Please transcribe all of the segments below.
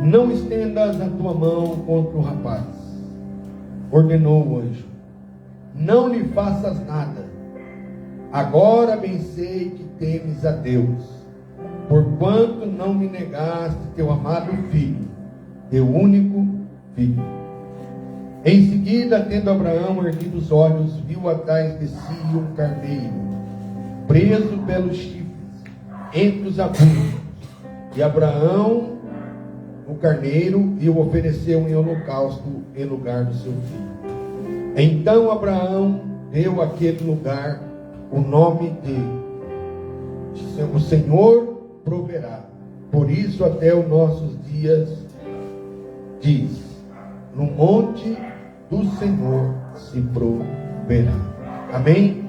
Não estendas a tua mão contra o rapaz, ordenou o anjo. Não lhe faças nada. Agora bem sei que temes a Deus, porquanto não me negaste teu amado filho, teu único filho. Em seguida, tendo Abraão erguido os olhos, viu atrás de si um carneiro, preso pelos chifres, entre os arbustos. E Abraão, o carneiro, e o ofereceu em holocausto em lugar do seu filho. Então Abraão deu àquele lugar o nome de o Senhor proverá. Por isso até os nossos dias diz: no monte do Senhor se proverá. Amém?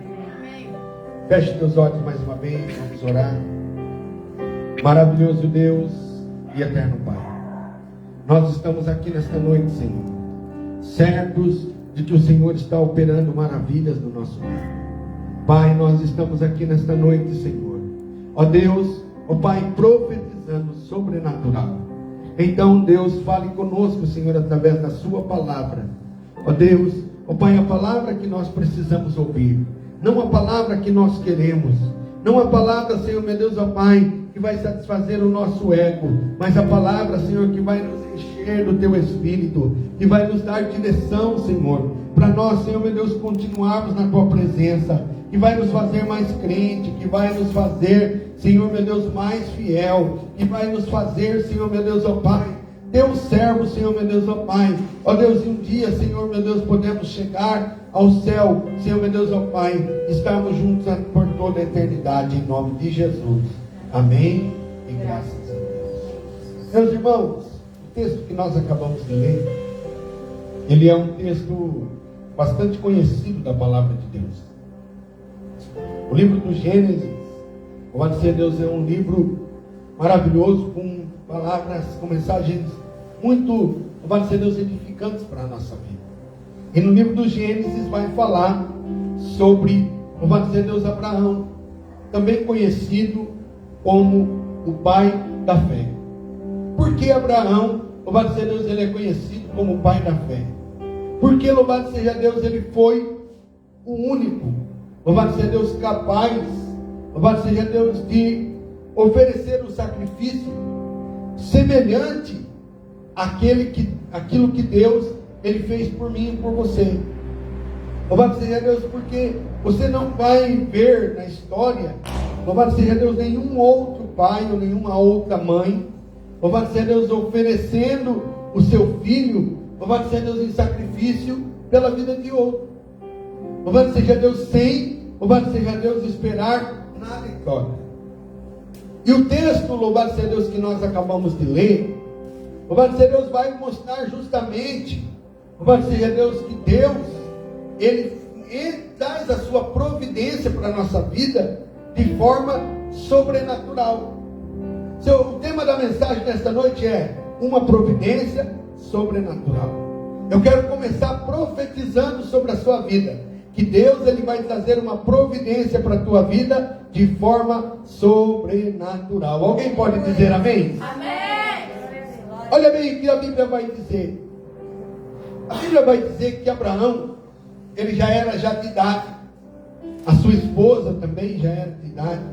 Feche teus olhos mais uma vez, vamos orar. Maravilhoso Deus e eterno Pai, nós estamos aqui nesta noite, Senhor, certos de que o Senhor está operando maravilhas no nosso meio. Pai, nós estamos aqui nesta noite, Senhor, ó Deus, ó Pai, profetizando sobrenatural. Então, Deus, fale conosco, Senhor, através da sua palavra. Ó Deus, ó Pai, a palavra que nós precisamos ouvir, não a palavra que nós queremos, não a palavra, Senhor, meu Deus, ó Pai, que vai satisfazer o nosso ego, mas a palavra, Senhor, que vai nos encher do Teu Espírito, que vai nos dar direção, Senhor, para nós, Senhor, meu Deus, continuarmos na Tua presença, que vai nos fazer mais crente, que vai nos fazer, Senhor, meu Deus, mais fiel, que vai nos fazer, Senhor, meu Deus, ó Pai, Teu servo, Senhor, meu Deus, ó Pai, ó Deus, um dia, Senhor, meu Deus, podemos chegar ao céu, Senhor, meu Deus, ó Pai, estarmos juntos por toda a eternidade, em nome de Jesus. Amém e graças a Deus. Meus irmãos, o texto que nós acabamos de ler, ele é um texto bastante conhecido da palavra de Deus. O livro do Gênesis, louvado seja Deus, é um livro maravilhoso, com palavras, com mensagens muito, louvado seja Deus, edificantes para a nossa vida. E no livro do Gênesis vai falar sobre, louvado seja Deus, Abraão, também conhecido como o pai da fé. Por que Abraão, louvado seja Deus, ele é conhecido como o pai da fé? Porque, louvado seja Deus, ele foi o único, louvado seja Deus, capaz, louvado seja Deus, de oferecer um sacrifício semelhante àquilo que Deus, ele fez por mim e por você. Louvado seja Deus, porque você não vai ver na história, louvado seja Deus, nenhum outro pai ou nenhuma outra mãe, louvado seja Deus, oferecendo o seu filho, louvado seja Deus, em sacrifício pela vida de outro. Louvado seja Deus, sem, louvado seja Deus, esperar nada em troca. E o texto, louvado seja Deus, que nós acabamos de ler, louvado seja Deus, vai mostrar justamente, louvado seja Deus, que Deus, Ele traz a sua providência para a nossa vida de forma sobrenatural. O tema da mensagem desta noite é uma providência sobrenatural. Eu quero começar profetizando sobre a sua vida, que Deus, ele vai trazer uma providência para a tua vida de forma sobrenatural. Alguém pode dizer amém? Amém. Olha bem o que a Bíblia vai dizer. A Bíblia vai dizer que Abraão, ele já era de idade. A sua esposa também já era de idade.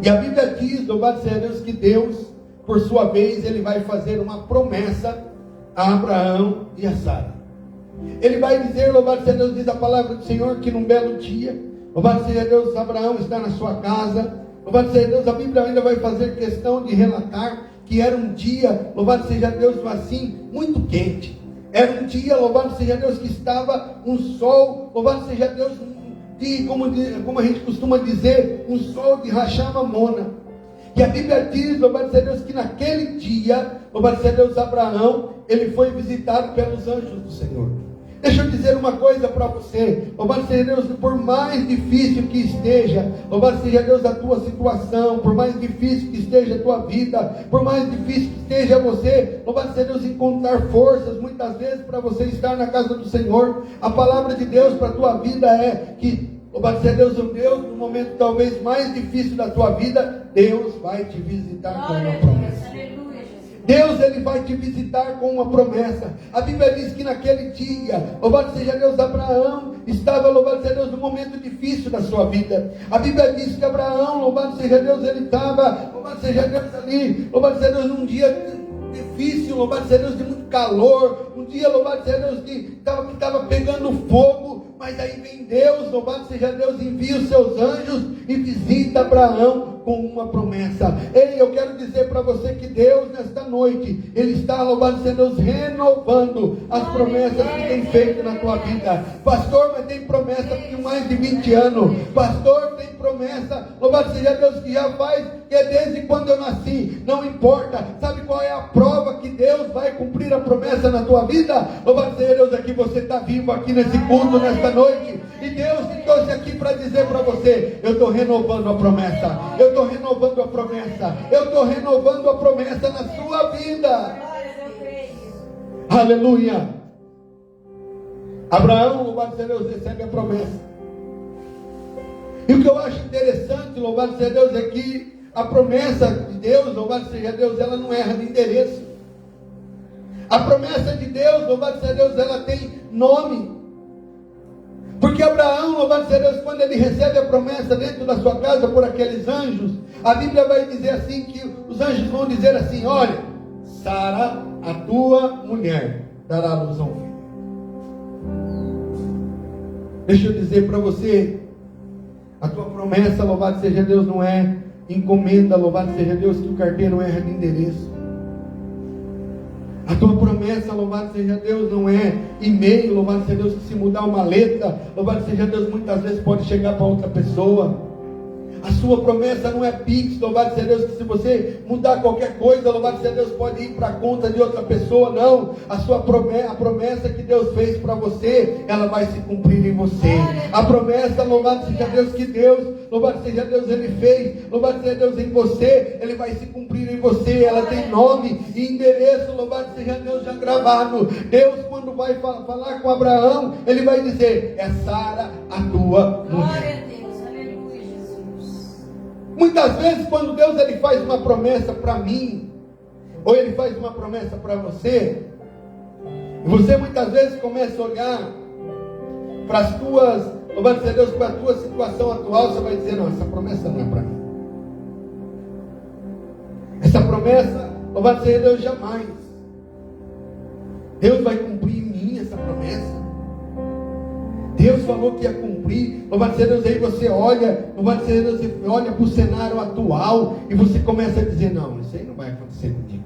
E a Bíblia diz, louvado seja Deus, que Deus, por sua vez, ele vai fazer uma promessa a Abraão e a Sara. Ele vai dizer, louvado seja Deus, diz a palavra do Senhor, que num belo dia, louvado seja Deus, Abraão está na sua casa. Louvado seja Deus, a Bíblia ainda vai fazer questão de relatar que era um dia, louvado seja Deus, assim, muito quente. Era um dia, louvado seja Deus, que estava um sol, louvado seja Deus, como a gente costuma dizer, um sol de rachar mamona. E a Bíblia diz, louvado seja Deus, que naquele dia, louvado seja Deus, Abraão, ele foi visitado pelos anjos do Senhor. Deixa eu dizer uma coisa para você. Louvado seja Deus, por mais difícil que esteja, louvado seja Deus, a tua situação, por mais difícil que esteja a tua vida, por mais difícil que esteja você, louvado seja Deus, encontrar forças, muitas vezes, para você estar na casa do Senhor. A palavra de Deus para a tua vida é que, louvado seja Deus, no momento talvez mais difícil da tua vida, Deus vai te visitar com uma promessa. Deus, Ele vai te visitar com uma promessa. A Bíblia diz que naquele dia, louvado seja Deus, Abraão estava, louvado seja Deus, num momento difícil da sua vida. A Bíblia diz que Abraão, louvado seja Deus, ele estava, louvado seja Deus, ali, louvado seja Deus, num dia difícil, louvado seja Deus, de muito calor, um dia, louvado seja Deus, que estava pegando fogo, mas aí vem Deus, louvado seja Deus, envia os seus anjos e visita Abraão com uma promessa. Ei, eu quero dizer para você que Deus, nesta noite, Ele está, louvado seja Deus, renovando as promessas que tem feito na tua vida. Pastor, mas tem promessa de mais de 20 anos. Pastor, tem promessa, louvado seja Deus, que já faz, que é desde quando eu nasci. Não importa. Sabe qual é a prova que Deus vai cumprir a promessa na tua vida? Louvado seja Deus, é que você está vivo aqui nesse culto, nesta noite. E Deus te trouxe aqui para dizer para você: eu estou renovando a promessa. Eu estou renovando a promessa. Eu estou renovando a promessa na sua vida. Aleluia. Abraão, louvado seja Deus, recebe a promessa. E o que eu acho interessante, louvado seja Deus, é que a promessa de Deus, louvado seja Deus, ela não erra de endereço. A promessa de Deus, louvado seja Deus, ela tem nome. Porque Abraão, louvado seja Deus, quando ele recebe a promessa dentro da sua casa por aqueles anjos, a Bíblia vai dizer assim, que os anjos vão dizer assim: olha, Sara, a tua mulher, dará à luz a um filho. Deixa eu dizer para você, a tua promessa, louvado seja Deus, não é encomenda, louvado seja Deus, que o carteiro erra de endereço. A tua promessa, louvado seja Deus, não é e-mail, louvado seja Deus, que se mudar uma letra, louvado seja Deus, muitas vezes pode chegar para outra pessoa. A sua promessa não é Pix, louvado seja Deus, que se você mudar qualquer coisa, louvado seja Deus, pode ir para a conta de outra pessoa. Não, a promessa que Deus fez para você, ela vai se cumprir em você. A promessa, louvado seja Deus, que Deus, louvado seja Deus, Ele fez, louvado seja Deus, em você, Ele vai se cumprir em você. Ela tem nome e endereço, louvado seja Deus, já gravado. Deus, quando vai falar com Abraão, Ele vai dizer: é Sara, a tua mulher. Muitas vezes, quando Deus ele faz uma promessa para mim, ou Ele faz uma promessa para você, você muitas vezes começa a olhar para as tuas, louvado seja Deus, para a tua situação atual, você vai dizer: não, essa promessa não é para mim. Essa promessa, louvado seja Deus, jamais. Deus vai cumprir em mim essa promessa. Deus falou que ia cumprir. Louvado seja Deus, aí você olha, louvado seja Deus, você olha para o cenário atual e você começa a dizer: não, isso aí não vai acontecer comigo.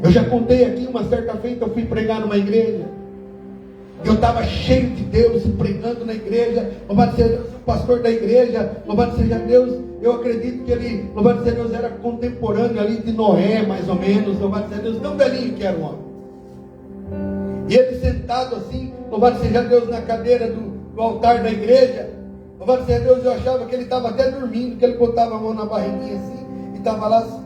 Eu já contei aqui, uma certa feita eu fui pregar numa igreja. Eu estava cheio de Deus, pregando na igreja. Louvado seja Deus, o pastor da igreja, louvado seja Deus, eu acredito que ele, louvado seja Deus, era contemporâneo ali de Noé, mais ou menos. Louvado seja Deus, tão velhinho que era o homem. E ele sentado assim, louvado seja Deus, na cadeira do altar da igreja. Louvado seja Deus, eu achava que ele estava até dormindo, que ele botava a mão na barriguinha assim, e estava lá assim.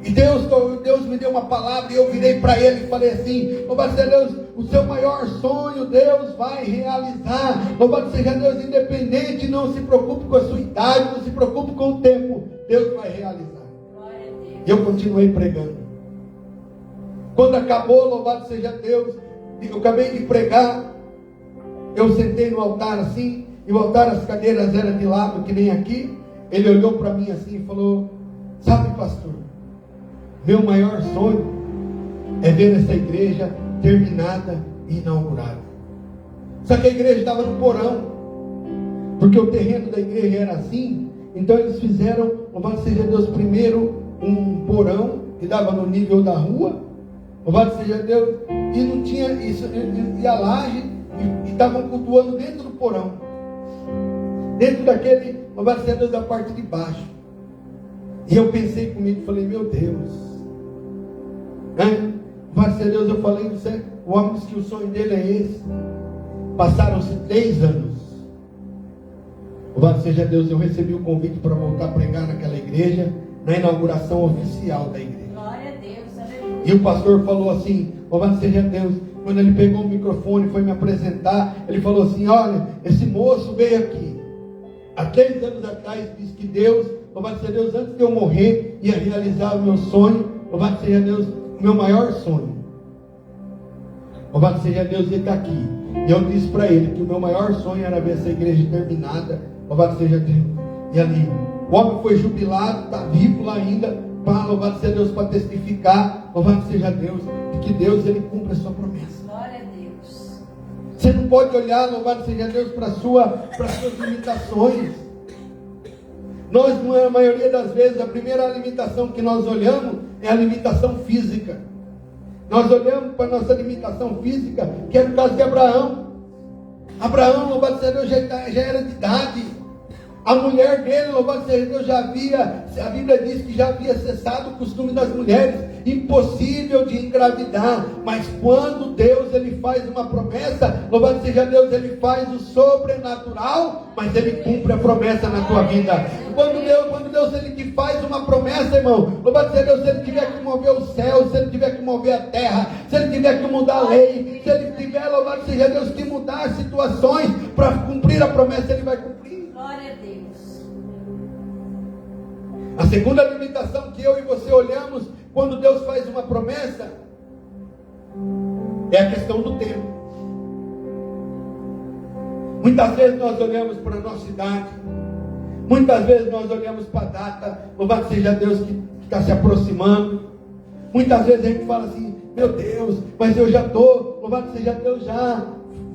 E Deus me deu uma palavra, e eu virei para ele e falei assim: louvado seja Deus, o seu maior sonho Deus vai realizar. Louvado seja Deus, independente, não se preocupe com a sua idade, não se preocupe com o tempo, Deus vai realizar. E eu continuei pregando. Quando acabou, louvado seja Deus, eu acabei de pregar, eu sentei no altar assim, e o altar, as cadeiras eram de lado, que nem aqui. Ele olhou para mim assim e falou: sabe, pastor, meu maior sonho é ver essa igreja terminada e inaugurada. Só que a igreja estava no porão, porque o terreno da igreja era assim. Então eles fizeram, louvado seja Deus, primeiro um porão que dava no nível da rua, louvado seja Deus, e não tinha isso, e a laje, e estavam cultuando dentro do porão, dentro daquele, louvado seja Deus, da parte de baixo. E eu pensei comigo, falei: meu Deus, Louvado seja Deus, eu falei, o homem disse que o sonho dele é esse. Passaram-se 10 anos. Louvado seja Deus, eu recebi o convite para voltar a pregar naquela igreja, na inauguração oficial da igreja. Glória a Deus, aleluia. E o pastor falou assim, louvado seja Deus, quando ele pegou o microfone e foi me apresentar, ele falou assim, olha, esse moço veio aqui, há 10 anos atrás, disse que Deus, louvado seja Deus, antes de eu morrer, ia realizar o meu sonho, louvado seja Deus, o meu maior sonho. Louvado seja Deus, ele está aqui. E eu disse para ele que o meu maior sonho era ver essa igreja terminada, louvado seja Deus. E ali, o homem foi jubilado, está vivo lá ainda, para louvado seja Deus, para testificar, louvado seja Deus, de que Deus, ele cumpre a sua promessa. Glória a Deus. Você não pode olhar, louvado seja Deus, para suas limitações. Nós, na maioria das vezes, a primeira limitação que nós olhamos é a limitação física. Nós olhamos para a nossa limitação física, que é no caso de Abraão. Abraão, louvado seja Deus, já era de idade. A mulher dele, louvado seja Deus, a Bíblia diz que já havia cessado o costume das mulheres, impossível de engravidar. Mas quando Deus, ele faz uma promessa, louvado seja Deus, ele faz o sobrenatural, mas ele cumpre a promessa na tua vida. Quando Deus ele te faz uma promessa, irmão, louvado seja Deus, se ele tiver que mover o céu, se ele tiver que mover a terra, se ele tiver que mudar a lei, se ele tiver, louvado seja Deus, que mudar situações para cumprir a promessa, ele vai cumprir. Glória a Deus. A segunda limitação que eu e você olhamos quando Deus faz uma promessa é a questão do tempo. Muitas vezes nós olhamos para a nossa idade, muitas vezes nós olhamos para a data, louvado seja Deus, que está se aproximando. Muitas vezes a gente fala assim, meu Deus, mas eu já estou, louvado seja Deus, já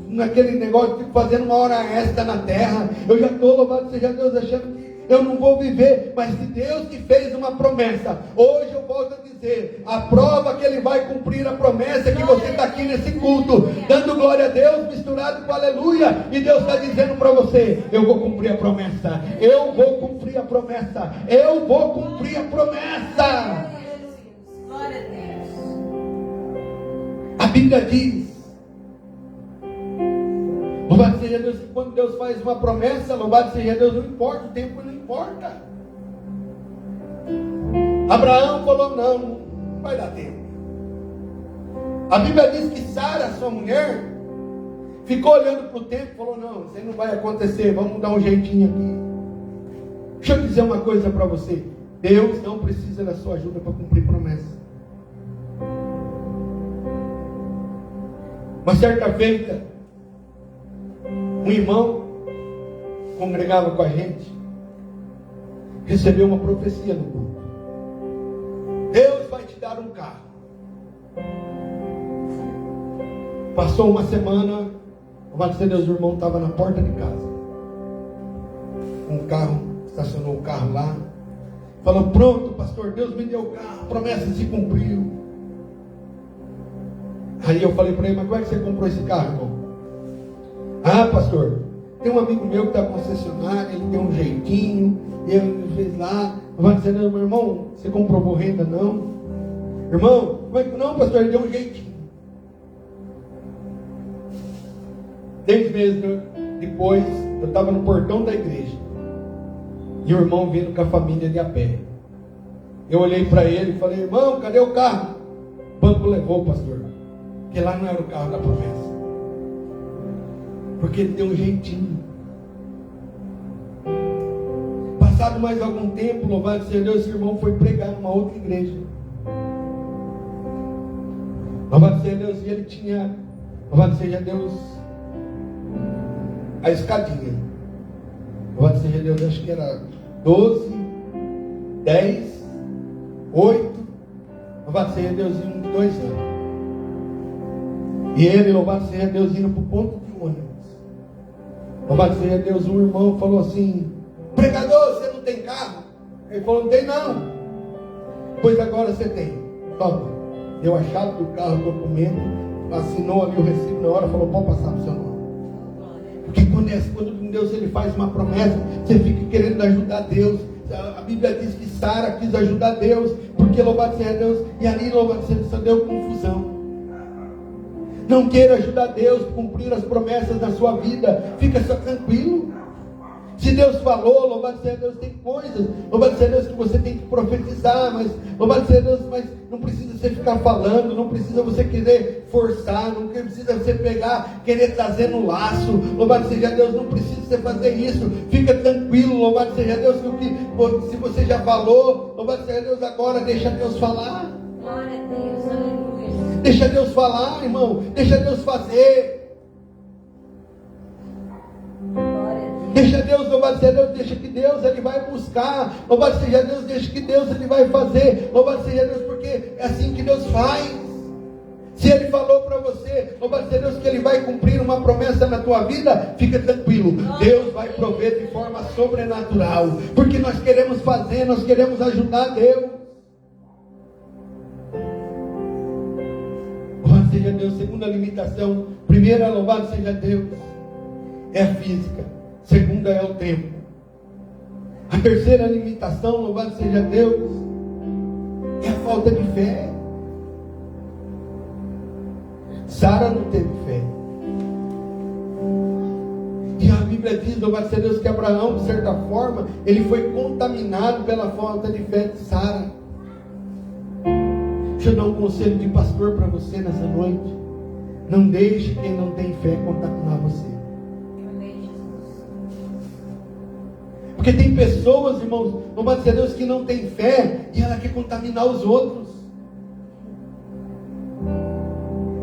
naquele negócio de fazendo uma hora extra na terra, eu já estou, louvado seja Deus, achando que eu não vou viver. Mas se Deus te fez uma promessa, hoje eu volto a dizer, a prova que ele vai cumprir a promessa é que você está aqui nesse culto, dando glória a Deus, misturado com aleluia, e Deus está dizendo para você, eu vou cumprir a promessa, eu vou cumprir a promessa, eu vou cumprir a promessa. Glória a Deus. A Bíblia diz, louvado seja Deus, que quando Deus faz uma promessa, louvado seja Deus, não importa o tempo, não importa. Abraão falou, não vai dar tempo. A Bíblia diz que Sara, sua mulher, ficou olhando para o tempo e falou, não, isso aí não vai acontecer, vamos dar um jeitinho aqui. Deixa eu dizer uma coisa para você, Deus não precisa da sua ajuda para cumprir promessa. Uma certa feita, um irmão congregava com a gente, recebeu uma profecia no culto. Deus vai te dar um carro. Passou uma semana, louvado seja Deus, o irmão estava na porta de casa. Um carro, estacionou o carro lá. Falou, pronto pastor, Deus me deu o carro, a promessa se cumpriu. Aí eu falei para ele, mas como é que você comprou esse carro, irmão? Ah, pastor, tem um amigo meu que está concessionário, ele tem um jeitinho, e ele fez lá. Vai dizer, meu irmão, você comprovou renda? Não. Irmão, como é que não, pastor, ele deu um jeitinho. 10 meses depois, eu estava no portão da igreja, e o irmão vindo com a família de a pé. Eu olhei para ele e falei, irmão, cadê o carro? O banco levou, pastor, porque lá não era o carro da promessa. Porque ele deu um jeitinho. Passado mais algum tempo, louvado seja Deus, esse irmão foi pregar numa outra igreja. Louvado seja Deus, e ele tinha, louvado seja Deus, a escadinha. Louvado seja Deus, acho que era 12, 10, 8, louvado seja Deus, em 2 anos. E ele, louvado seja Deus, indo para o ponto de ônibus. Louvado seja Deus, um irmão falou assim, pregador, você não tem carro? Ele falou, não tem não. Pois agora você tem. Toma. Deu a chave do carro, o documento, assinou ali o recibo na hora, falou, pode passar para o seu nome. Porque quando Deus ele faz uma promessa, você fica querendo ajudar Deus. a Bíblia diz que Sara quis ajudar Deus, porque louvado seja Deus, e ali louvado seja Deus, só deu confusão. Não queira ajudar Deus a cumprir as promessas da sua vida, fica só tranquilo. Se Deus falou, louvado seja Deus, tem coisas, louvado seja Deus, que você tem que profetizar, mas louvado seja Deus, mas não precisa você ficar falando, não precisa você querer forçar, não precisa você pegar, querer trazer no laço, louvado seja Deus, não precisa você fazer isso, fica tranquilo, louvado seja Deus, que se você já falou, louvado seja Deus, agora deixa Deus falar. Glória a Deus, aleluia. Deixa Deus falar, irmão, deixa Deus fazer. Deixa Deus, louvado seja Deus, deixa que Deus Ele vai buscar, louvado seja Deus, deixa que Deus Ele vai fazer, louvado seja Deus, porque é assim que Deus faz. Se Ele falou para você, louvado seja Deus, que Ele vai cumprir uma promessa na tua vida, fica tranquilo, Deus vai prover de forma sobrenatural, porque nós queremos fazer, nós queremos ajudar Deus. Louvado seja Deus. Segunda limitação, primeira, louvado seja Deus, é a física. Segunda é o tempo. A terceira limitação, louvado seja Deus, é a falta de fé. Sara não teve fé. E a Bíblia diz, louvado seja Deus, que Abraão, de certa forma, ele foi contaminado pela falta de fé de Sara. Deixa eu dar um conselho de pastor para você nessa noite. Não deixe quem não tem fé contaminar você. Porque tem pessoas, irmãos, louvado seja Deus, que não tem fé e ela quer contaminar os outros.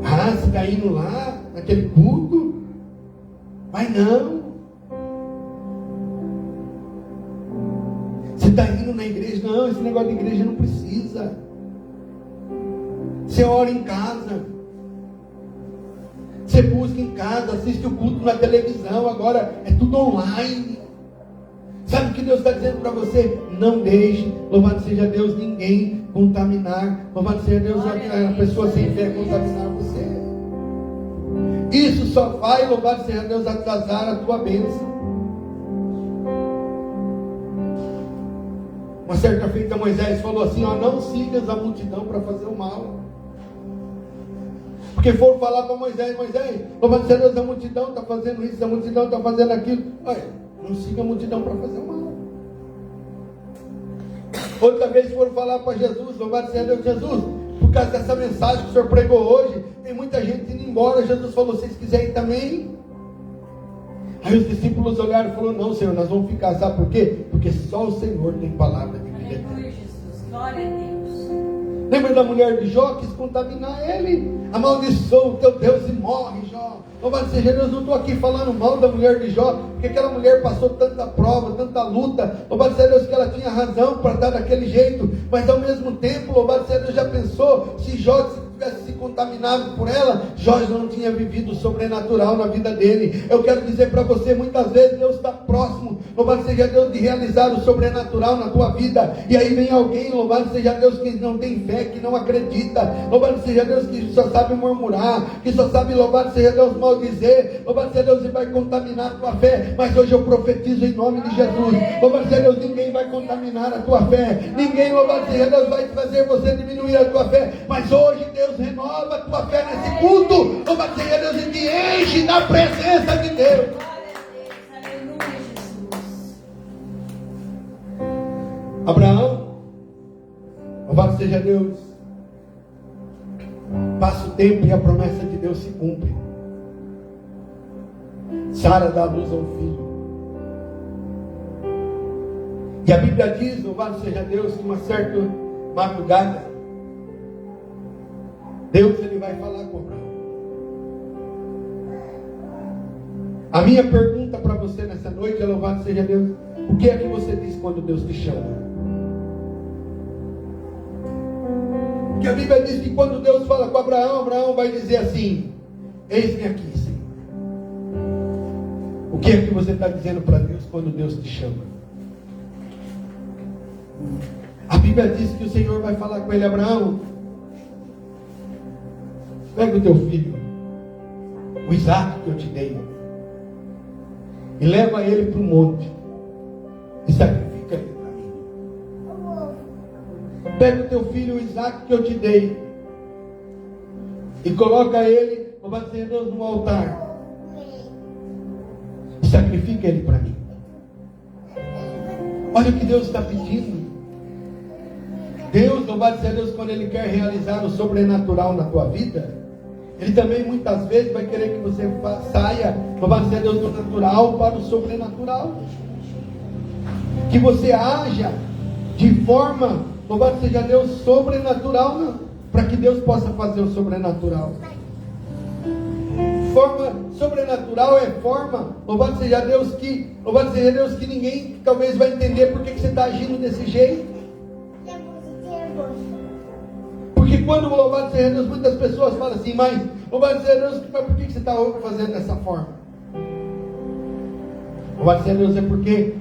Ah, você está indo lá, naquele culto? Mas não. Você está indo na igreja? Não, esse negócio de igreja não precisa. Você ora em casa. Você busca em casa, assiste o culto na televisão, agora é tudo online. Sabe o que Deus está dizendo para você? Não deixe, louvado seja Deus, ninguém contaminar, louvado seja Deus, a pessoa sem fé contaminar você. Isso só vai, louvado seja Deus, atrasar a tua bênção. Uma certa feita Moisés falou assim, ó, não sigas a multidão para fazer o mal. Porque foram falar para Moisés, louvado seja Deus, a multidão está fazendo isso, a multidão está fazendo aquilo. Olha, não siga a multidão para fazer o mal. Outra vez foram falar para Jesus, louvado seja Deus, Jesus, por causa dessa mensagem que o Senhor pregou hoje, tem muita gente indo embora. Jesus falou, vocês quiserem ir também? Aí os discípulos olharam e falaram, não, Senhor, nós vamos ficar, sabe por quê? Porque só o Senhor tem palavra de vida eterna. Aleluia, Jesus, glória a Deus. Lembra da mulher de Jó? Quis contaminar ele. Amaldiçoa o teu Deus e morre, Jó. Louvado seja Deus, não estou aqui falando mal da mulher de Jó, porque aquela mulher passou tanta prova, tanta luta. Louvado seja Deus que ela tinha razão para estar daquele jeito. Mas ao mesmo tempo, louvado seja Deus, já pensou se Jó tivesse se contaminado por ela, Jó não tinha vivido o sobrenatural na vida dele. Eu quero dizer para você, muitas vezes Deus está próximo, louvado seja Deus, de realizar o sobrenatural na tua vida, e aí vem alguém, louvado seja Deus, que não tem fé, que não acredita, louvado seja Deus, que só sabe murmurar, que só sabe, louvado seja Deus, maldizer, louvado seja Deus, e vai contaminar a tua fé. Mas hoje eu profetizo em nome de Jesus, louvado seja Deus, ninguém vai contaminar a tua fé, ninguém, louvado seja Deus, vai fazer você diminuir a tua fé, mas hoje Deus renova a tua fé nesse culto, louvado seja Deus, e te enche da presença de Deus. Glória a Deus, aleluia, Jesus. Abraão, louvado seja Deus, passa o tempo e a promessa de Deus se cumpre. Sara dá luz a um filho. E a Bíblia diz, louvado seja Deus, que uma certa madrugada, Deus ele vai falar com Abraão. A minha pergunta para você nessa noite é, louvado seja Deus, o que é que você diz quando Deus te chama? Porque a Bíblia diz que quando Deus fala com Abraão, Abraão vai dizer assim, eis-me aqui, Senhor. O que é que você está dizendo para Deus quando Deus te chama? A Bíblia diz que o Senhor vai falar com ele, Abraão, pega o teu filho, o Isaac que eu te dei, e leva ele para o monte, e sacrifica ele para mim. pega o teu filho Isaac que eu te dei e coloca ele, louvado seja Deus, no altar. E sacrifica ele para mim. Olha o que Deus está pedindo. Deus, louvado seja Deus, quando Ele quer realizar o sobrenatural na tua vida, Ele também muitas vezes vai querer que você saia, louvado seja Deus, do natural para o sobrenatural. Que você haja de forma, louvado seja Deus, sobrenatural, para que Deus possa fazer o sobrenatural. Forma sobrenatural é forma, louvado seja Deus, que ninguém talvez vai entender por que você está agindo desse jeito. Porque quando, louvado seja Deus, muitas pessoas falam assim, mas louvado seja Deus, mas por que você está fazendo dessa forma? Louvado seja Deus, é porque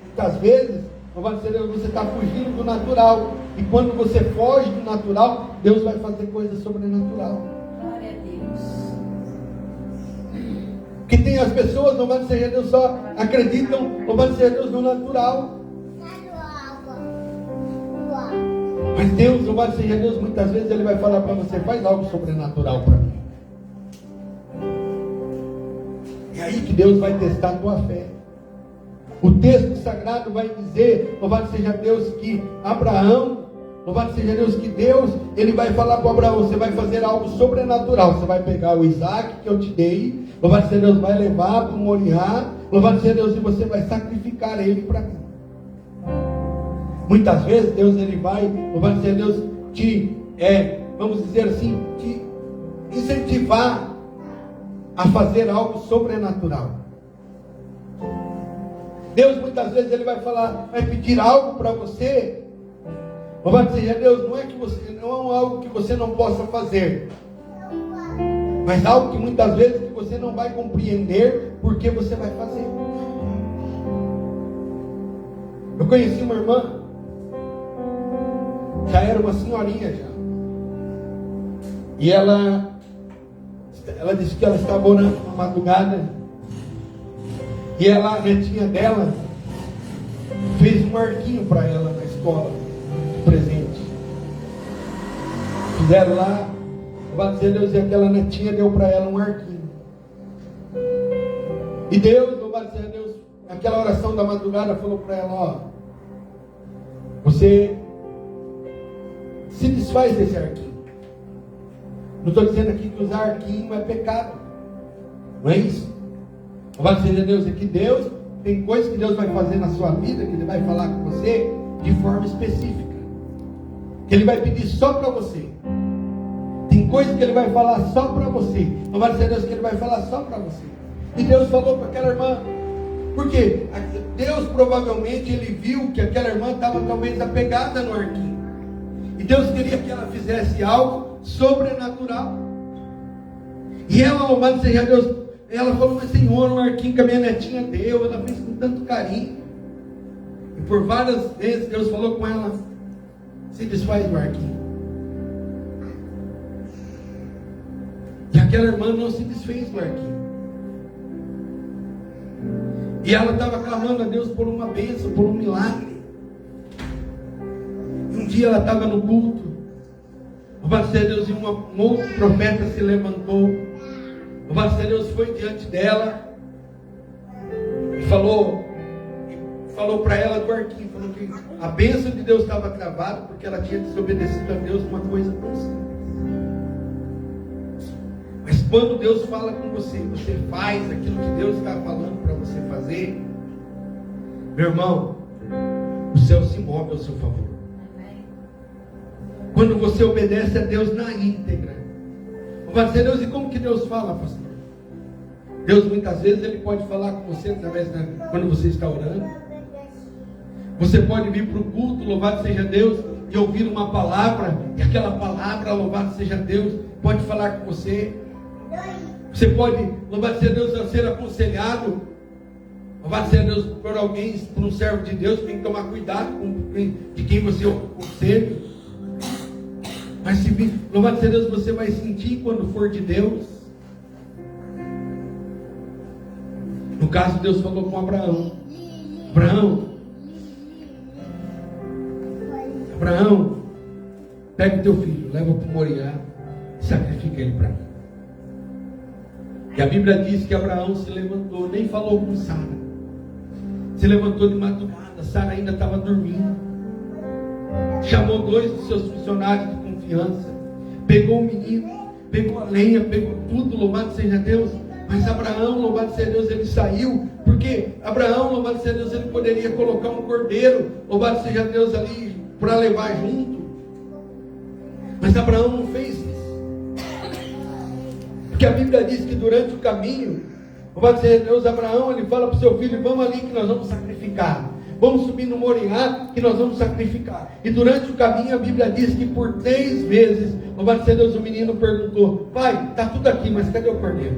muitas vezes, louvado seja Deus, você está fugindo do natural. E quando você foge do natural, Deus vai fazer coisas sobrenatural. Glória a Deus. Que tem as pessoas, louvado seja Deus, só acreditam, louvado seja Deus, no natural. Mas Deus, louvado seja Deus, muitas vezes Ele vai falar para você, faz algo sobrenatural para mim. É aí que Deus vai testar a tua fé. O texto sagrado vai dizer, louvado seja Deus, que Abraão, louvado seja Deus, que Deus, Ele vai falar para Abraão, você vai fazer algo sobrenatural. Você vai pegar o Isaac que eu te dei, louvado seja Deus, vai levar para o Moriá, louvado seja Deus, e você vai sacrificar ele para mim. Muitas vezes Deus, Ele vai, louvado seja Deus, vamos dizer assim, te incentivar a fazer algo sobrenatural. Deus muitas vezes Ele vai falar, vai pedir algo para você. Louvado seja Deus, não é algo que você não possa fazer, mas algo que muitas vezes que você não vai compreender porque você vai fazer. Eu conheci uma irmã, já era uma senhorinha já, e ela disse que ela estava orando na madrugada, e a netinha dela fez um arquinho para ela na escola, de presente. Fizeram lá, vai dizer Deus, e aquela netinha deu para ela um arquinho. E Deus, vai dizer Deus, naquela oração da madrugada, falou para ela, ó, você se desfaz desse arquinho. Não estou dizendo aqui que usar arquinho é pecado, não é isso? Vai dizer Deus, é que Deus tem coisas que Deus vai fazer na sua vida, que Ele vai falar com você de forma específica, que Ele vai pedir só para você. Tem coisas que Ele vai falar só para você. Não vai dizer Deus que Ele vai falar só para você. E Deus falou para aquela irmã, porque Deus provavelmente Ele viu que aquela irmã estava talvez apegada no arquinho, e Deus queria que ela fizesse algo sobrenatural. E ela, louvado seja Deus, ela falou, mas Senhor, um arquinho que a minha netinha deu, ela fez com tanto carinho. E por várias vezes Deus falou com ela, se desfaz do arquinho. E aquela irmã não se desfez do arquinho. E ela estava clamando a Deus por uma bênção, por um milagre. E um dia ela estava no culto, louvado seja Deus, e um outro profeta se levantou. Louvado seja Deus, foi diante dela e falou para ela do arquinho, falou que a bênção de Deus estava cravada porque ela tinha desobedecido a Deus uma coisa tão simples. Mas quando Deus fala com você, você faz aquilo que Deus está falando para você fazer, meu irmão, o céu se move ao seu favor. Quando você obedece a Deus na íntegra. Vai dizer, Deus, e como que Deus fala, pastor? Deus muitas vezes Ele pode falar com você através quando você está orando. Você pode vir para o culto, louvado seja Deus, e ouvir uma palavra, e aquela palavra, louvado seja Deus, pode falar com você. Você pode, louvado seja Deus, ser aconselhado, louvado seja Deus, por alguém, por um servo de Deus. Tem que tomar cuidado de quem você aconselha. Mas se vir, louvado seja Deus, você vai sentir quando for de Deus. No caso, Deus falou com Abraão. Abraão, pega o teu filho, leva para o Moriá, sacrifica ele para mim. E a Bíblia diz que Abraão se levantou, nem falou com Sara. Se levantou de madrugada, Sara ainda estava dormindo. Chamou 2 dos seus funcionários de confiança, pegou o menino, pegou a lenha, pegou tudo, louvado seja Deus. Mas Abraão, louvado seja Deus, ele saiu, porque Abraão, louvado seja Deus, ele poderia colocar um cordeiro, louvado seja Deus, ali para levar junto. Mas Abraão não fez isso. Porque a Bíblia diz que durante o caminho, louvado seja Deus, Abraão, ele fala para o seu filho: vamos ali que nós vamos sacrificar. Vamos subir no Moriá que nós vamos sacrificar. E durante o caminho a Bíblia diz que por 3 vezes, louvado seja Deus, o menino perguntou: pai, está tudo aqui, mas cadê o cordeiro?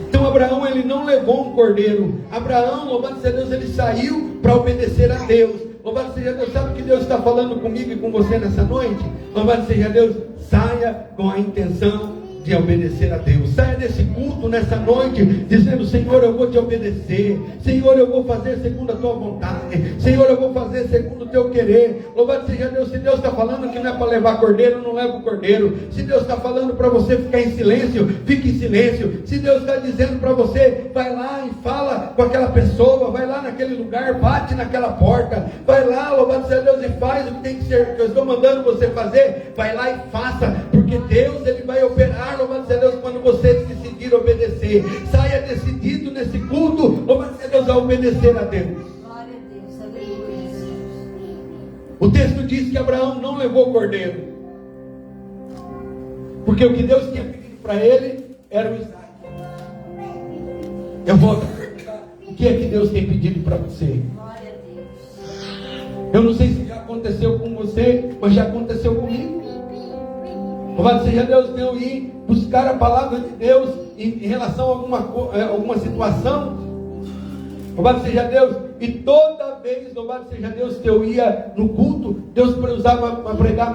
Então Abraão, ele não levou um cordeiro. Abraão, louvado seja Deus, ele saiu para obedecer a Deus. Louvado seja Deus. Sabe o que Deus está falando comigo e com você nessa noite? Louvado seja Deus. Saia com a intenção de obedecer a Deus. Saia desse culto nessa noite dizendo: Senhor, eu vou te obedecer. Senhor, eu vou fazer segundo a tua vontade. Senhor, eu vou fazer segundo o teu querer. Louvado seja Deus. Se Deus está falando que não é para levar cordeiro, não leva o cordeiro. Se Deus está falando para você ficar em silêncio, fique em silêncio. Se Deus está dizendo para você: vai lá e fala com aquela pessoa, vai lá naquele lugar, bate naquela porta, vai lá, louvado seja Deus, e faz o que tem que ser, que eu estou mandando você fazer. Vai lá e faça, porque Deus, ele vai operar, louvado seja Deus, quando você decidir obedecer. Saia decidido nesse culto, louvado seja Deus, a obedecer a Deus. Glória a Deus, aleluia, Jesus. O texto diz que Abraão não levou cordeiro, porque o que Deus tinha pedido para ele era o Isaac. Eu volto a perguntar: o que é que Deus tem pedido para você? Glória a Deus. Eu não sei se já aconteceu com você, mas já aconteceu comigo. Louvado seja Deus, de eu ir buscar a palavra de Deus em relação a alguma situação. Louvado seja Deus. E toda vez, louvado seja Deus, que eu ia no culto, Deus usava para pregar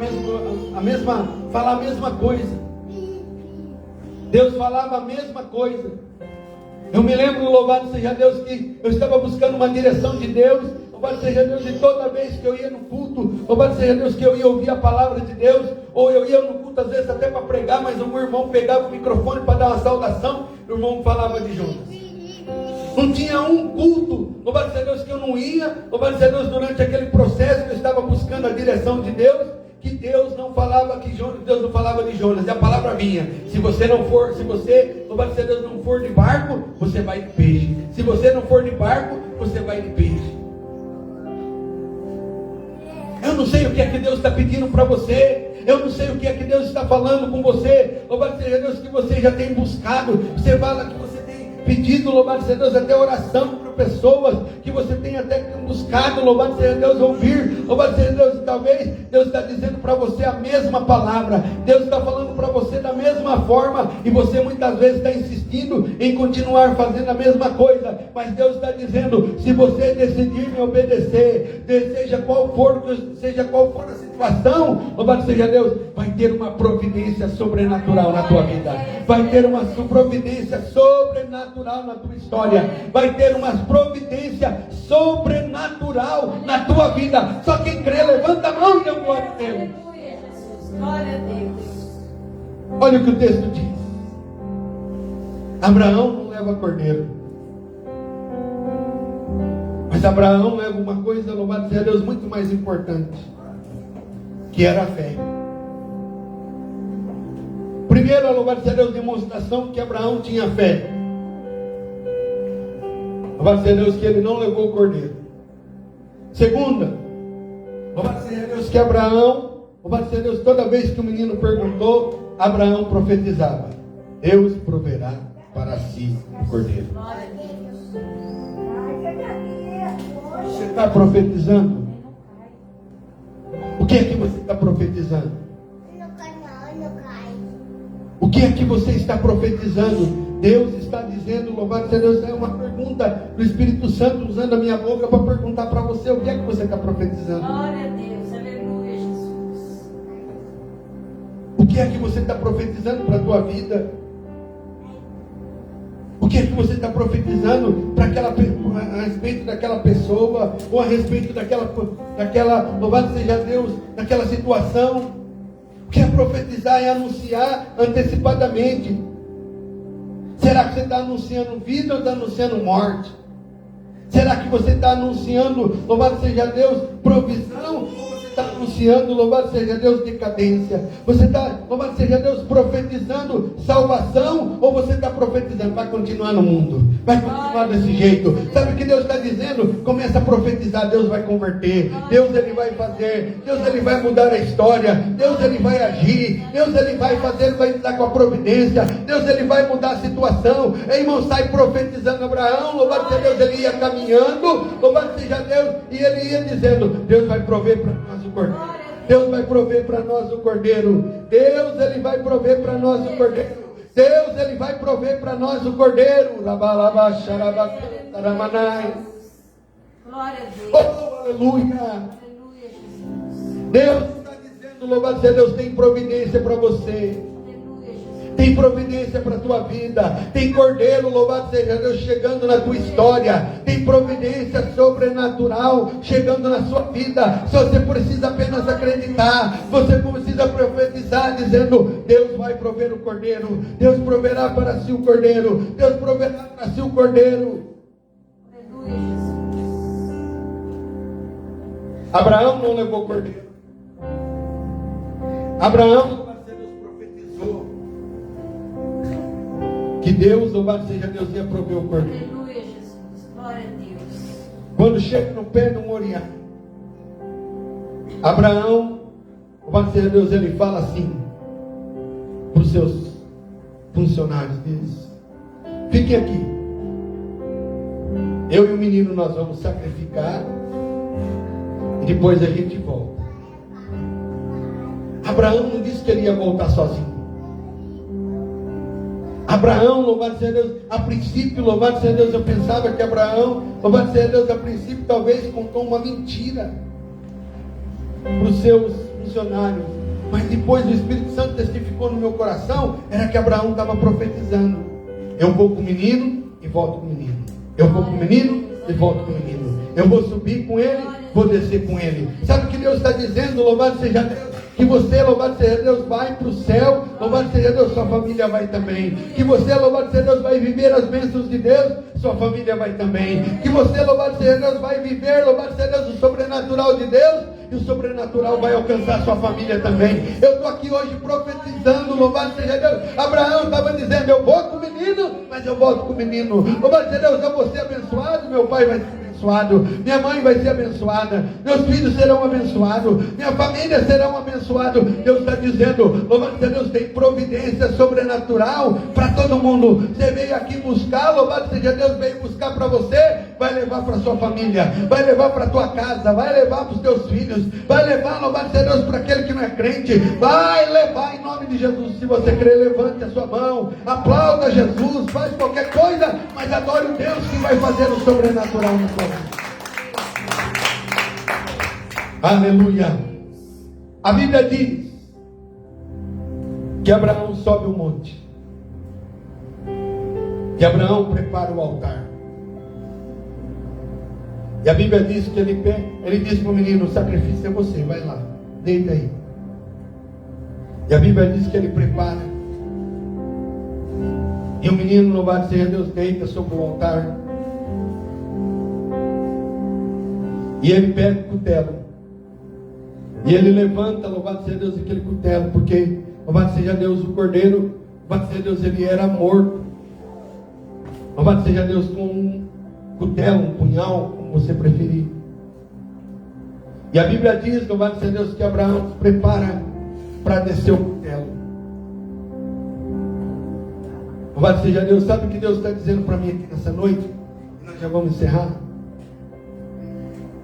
falar a mesma coisa. Deus falava a mesma coisa. Eu me lembro, louvado seja Deus, que eu estava buscando uma direção de Deus. Louvado seja Deus, e toda vez que eu ia no culto, louvado seja Deus, que eu ia ouvir a palavra de Deus, ou eu ia no culto às vezes até para pregar, mas o meu irmão pegava o microfone para dar uma saudação, o irmão falava de Jonas. Não tinha um culto, louvado seja Deus, que eu não ia, louvado seja Deus, durante aquele processo que eu estava buscando a direção de Deus, que Deus não falava Deus não falava de Jonas, e a palavra vinha: se você, louvado seja Deus, não for de barco, você vai de peixe. Se você não for de barco, você vai de peixe. Eu não sei o que é que Deus está pedindo para você. Eu não sei o que é que Deus está falando com você. Louvado seja Deus que você já tem buscado. Você fala que você tem pedido, louvado seja Deus, até oração para pessoas que você tem até buscado, louvado seja Deus, ouvir. Louvado seja Deus, talvez Deus está dizendo para você a mesma palavra. Deus está falando para você da mesma forma. E você muitas vezes está insistindo em continuar fazendo a mesma coisa. Mas Deus está dizendo: se você decidir me obedecer, seja qual for a situação, louvado seja Deus, vai ter uma providência sobrenatural na tua vida. Vai ter uma providência sobrenatural na tua história. Vai ter uma providência sobrenatural na tua vida. Só quem crê, levanta a mão e dê glória a Deus. Aleluia, Jesus. Glória a Deus. Olha o que o texto diz. Abraão não leva cordeiro, mas Abraão leva uma coisa, louvado seja Deus, muito mais importante, que era a fé. Primeiro, louvado seja Deus, demonstração que Abraão tinha fé. Louvado seja Deus que ele não levou o cordeiro. Segunda, louvado seja Deus que Abraão, louvado seja Deus, toda vez que o menino perguntou, Abraão profetizava: Deus proverá para si o cordeiro. Glória a Deus. Você está profetizando? O que é que você está profetizando? O que é que você está profetizando? Deus está dizendo, louvado seja Deus, é uma pergunta do Espírito Santo usando a minha boca para perguntar para você: o que é que você está profetizando? Glória a Deus, aleluia, Jesus. O que é que você está profetizando para a tua vida? O que é que você está profetizando para a respeito daquela pessoa, ou a respeito daquela, louvado seja Deus, daquela situação. Porque é profetizar é anunciar antecipadamente. Será que você está anunciando vida ou está anunciando morte? Será que você está anunciando, louvado seja Deus, provisão? Ou você está anunciando, louvado seja Deus, decadência? Você está, louvado seja Deus, profetizando salvação? Ou você está profetizando, vai continuar no mundo? Vai continuar desse jeito? Sabe o que Deus está dizendo? Começa a profetizar, Deus vai converter. Deus Ele vai fazer. Deus Ele vai mudar a história. Deus Ele vai agir. Deus Ele vai fazer, Ele vai estar com a providência. Deus Ele vai mudar a situação. Irmão, sai profetizando Abraão, louvado seja Deus, ele ia caminhando, louvado seja Deus, e ele ia dizendo, Deus vai prover para nós o cordeiro. Deus vai prover para nós o cordeiro. Deus Ele vai prover para nós o cordeiro. Deus Ele vai prover para nós o cordeiro. Glória a Deus. Oh, aleluia. Aleluia, Jesus. Deus está dizendo, louvado seja Deus, tem providência para você. Aleluia, Jesus. Tem providência para a tua vida. Tem cordeiro, louvado seja Deus, chegando na tua história. Tem providência sobrenatural chegando na sua vida. Se você precisa apenas acreditar, você precisa profetizar, dizendo, Deus vai prover o cordeiro. Deus proverá para si o cordeiro. Deus proverá para si o cordeiro. Aleluia, Jesus. Abraão não levou cordeiro. Abraão, louvado seja Deus, profetizou que Deus, louvado seja Deus, ia prover o cordeiro. Aleluia, Jesus. Glória a Deus. Quando chega no pé do Moriá, Abraão, louvado seja Deus, ele fala assim para os seus funcionários, diz, fiquem aqui, eu e o menino nós vamos sacrificar e depois a gente volta. Abraão não disse que ele ia voltar sozinho. Abraão, louvado seja Deus, a princípio, louvado seja Deus, eu pensava que Abraão, louvado seja Deus, a princípio talvez contou uma mentira para os seus funcionários, mas depois o Espírito Santo testificou no meu coração, era que Abraão estava profetizando, eu vou com o menino e volto com o menino, eu vou com o menino e volto com o menino, eu vou subir com ele, vou descer com ele. Sabe o que Deus está dizendo, louvado seja Deus? Que você, louvado seja Deus, vai para o céu, louvado seja Deus, sua família vai também. Que você, louvado seja Deus, vai viver as bênçãos de Deus, sua família vai também. Que você, louvado seja Deus, vai viver, louvado seja Deus, o sobrenatural de Deus, e o sobrenatural vai alcançar sua família também. Eu estou aqui hoje profetizando, louvado seja Deus. Abraão estava dizendo, eu vou com o menino, mas eu volto com o menino. Louvado seja Deus, eu vou ser abençoado, meu pai vai ser abençoado, minha mãe vai ser abençoada, meus filhos serão abençoados, minha família serão abençoados. Deus está dizendo, louvado seja Deus, tem providência sobrenatural para todo mundo. Você veio aqui buscar, louvado seja Deus, veio buscar para você, vai levar para sua família, vai levar para tua casa, vai levar para os teus filhos, vai levar, louvado seja Deus, para aquele que não é crente, vai levar em nome de Jesus. Se você crer, levante a sua mão, aplauda Jesus, faz qualquer coisa, mas adore o Deus que vai fazer o sobrenatural no seu. Aleluia. A Bíblia diz que Abraão sobe o monte, que Abraão prepara o altar, e a Bíblia diz que ele diz para o menino, o sacrifício é você, vai lá, deita aí. E a Bíblia diz que ele prepara, e o menino, louvado seja Deus, deita sobre o altar. E ele pega o cutelo. E ele levanta, louvado seja Deus, aquele cutelo. Porque, louvado seja Deus, o cordeiro, louvado seja Deus, ele era morto. Louvado seja Deus, com um cutelo, um punhal, como você preferir. E a Bíblia diz, louvado seja Deus, que Abraão se prepara para descer o cutelo. Louvado seja Deus. Sabe o que Deus está dizendo para mim aqui nessa noite? E nós já vamos encerrar.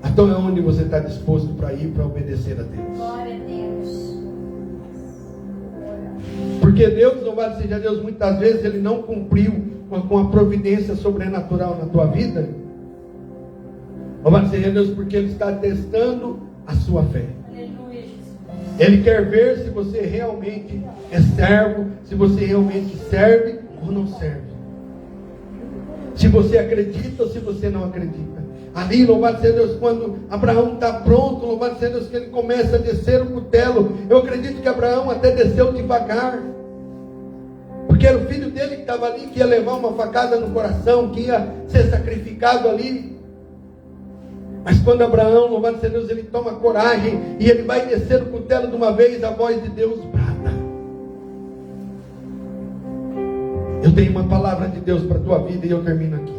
Então é onde você está disposto para ir para obedecer a Deus. Glória a Deus. Porque Deus, louvado seja Deus, muitas vezes Ele não cumpriu com a providência sobrenatural na tua vida. Louvado seja Deus, porque Ele está testando a sua fé. Aleluia, Jesus. Ele quer ver se você realmente é servo, se você realmente serve ou não serve. Se você acredita ou se você não acredita. Ali, louvado seja Deus, quando Abraão está pronto, louvado seja Deus, que ele começa a descer o cutelo. Eu acredito que Abraão até desceu devagar, porque era o filho dele que estava ali, que ia levar uma facada no coração, que ia ser sacrificado ali. Mas quando Abraão, louvado seja Deus, ele toma coragem e ele vai descer o cutelo de uma vez, a voz de Deus brada. Eu tenho uma palavra de Deus para a tua vida e eu termino aqui.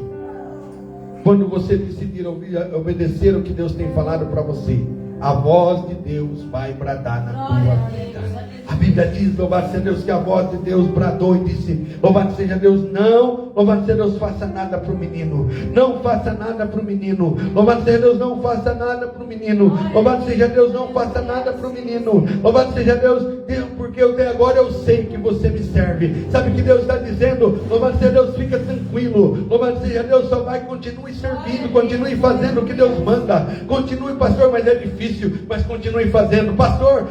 Quando você decidir obedecer o que Deus tem falado para você, a voz de Deus vai bradar na tua vida. A Bíblia diz, louvado seja Deus, que a voz de Deus bradou e disse, louvado seja Deus, não, louvado seja Deus, faça nada para o menino. Não faça nada para o menino. Louvado seja Deus, não faça nada para o menino. Louvado seja Deus, não faça nada para o menino. Louvado seja Deus, porque eu até agora eu sei que você me serve. Sabe o que Deus está dizendo? Louvado seja Deus, fica tranquilo. Louvado seja Deus, só vai, continue servindo, continue fazendo o que Deus manda. Continue, pastor, mas é difícil, mas continue fazendo. Pastor,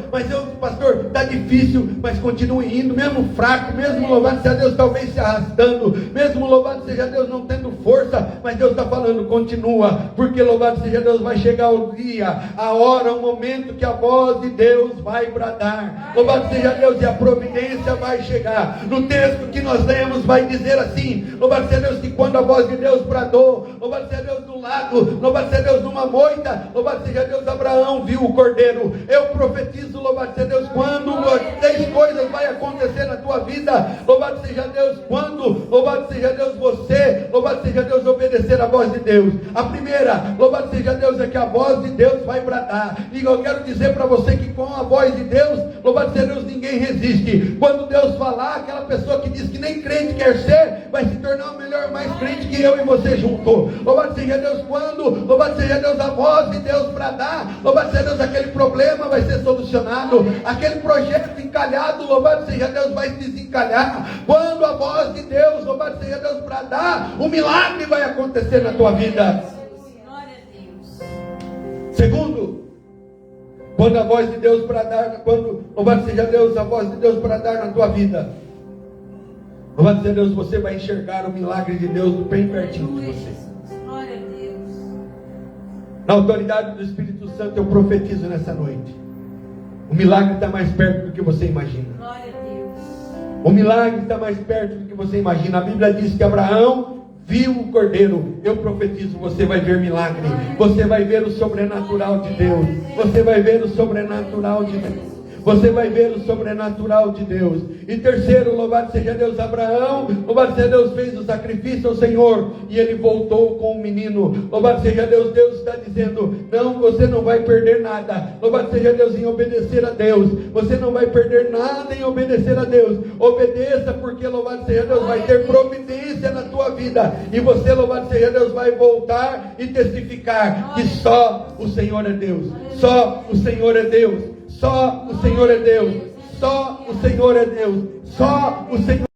está difícil, mas continue indo, mesmo fraco, mesmo louvado seja Deus, talvez se arrastando, mesmo louvado seja Deus não tendo força, mas Deus está falando, continua, porque louvado seja Deus, vai chegar o dia, a hora, o momento que a voz de Deus vai bradar, louvado seja Deus, e a providência vai chegar. No texto que nós lemos vai dizer assim, louvado seja Deus, que quando a voz de Deus bradou, louvado seja Deus do lado, louvado seja Deus numa moita, louvado seja Deus, Abraão viu o cordeiro. Eu profetizo, louvado seja Deus, quando 10 coisas vai acontecer na tua vida, louvado seja Deus, quando, louvado seja Deus, você, louvado seja Deus, obedecer a voz de Deus. A primeira, louvado seja Deus, é que a voz de Deus vai bradar. E eu quero dizer para você que com a voz de Deus, louvado seja Deus, ninguém resiste. Quando Deus falar, aquela pessoa que diz que nem crente quer ser, vai se tornar o melhor, mais crente que eu e você junto. Louvado seja Deus, quando, louvado seja Deus, a voz de Deus bradar, louvado seja Deus, aquele problema vai ser solucionado, aquele projeto encalhado, louvado seja Deus, vai se desencalhar. Quando a voz de Deus, louvado seja Deus, bradar, o milagre vai acontecer na tua vida. Glória a Deus. Segundo, quando a voz de Deus bradar, quando, louvado seja Deus, a voz de Deus bradar na tua vida, louvado seja Deus, você vai enxergar o milagre de Deus bem pertinho de Aleluia, você. Jesus. Glória a Deus. Na autoridade do Espírito Santo, eu profetizo nessa noite. O milagre está mais perto do que você imagina. Glória a Deus. O milagre está mais perto do que você imagina. A Bíblia diz que Abraão viu o cordeiro. Eu profetizo, você vai ver milagre. Você vai ver o sobrenatural de Deus. Você vai ver o sobrenatural de Deus. Você vai ver o sobrenatural de Deus. E terceiro, louvado seja Deus, Abraão, louvado seja Deus, fez o sacrifício ao Senhor, e ele voltou com o menino. Louvado seja Deus, Deus está dizendo, não, você não vai perder nada. Louvado seja Deus em obedecer a Deus. Você não vai perder nada em obedecer a Deus. Obedeça, porque louvado seja Deus, vai ter providência na tua vida. E você, louvado seja Deus, vai voltar e testificar que só o Senhor é Deus. Só o Senhor é Deus. Só o Senhor é Deus. Só o Senhor é Deus. Só o Senhor.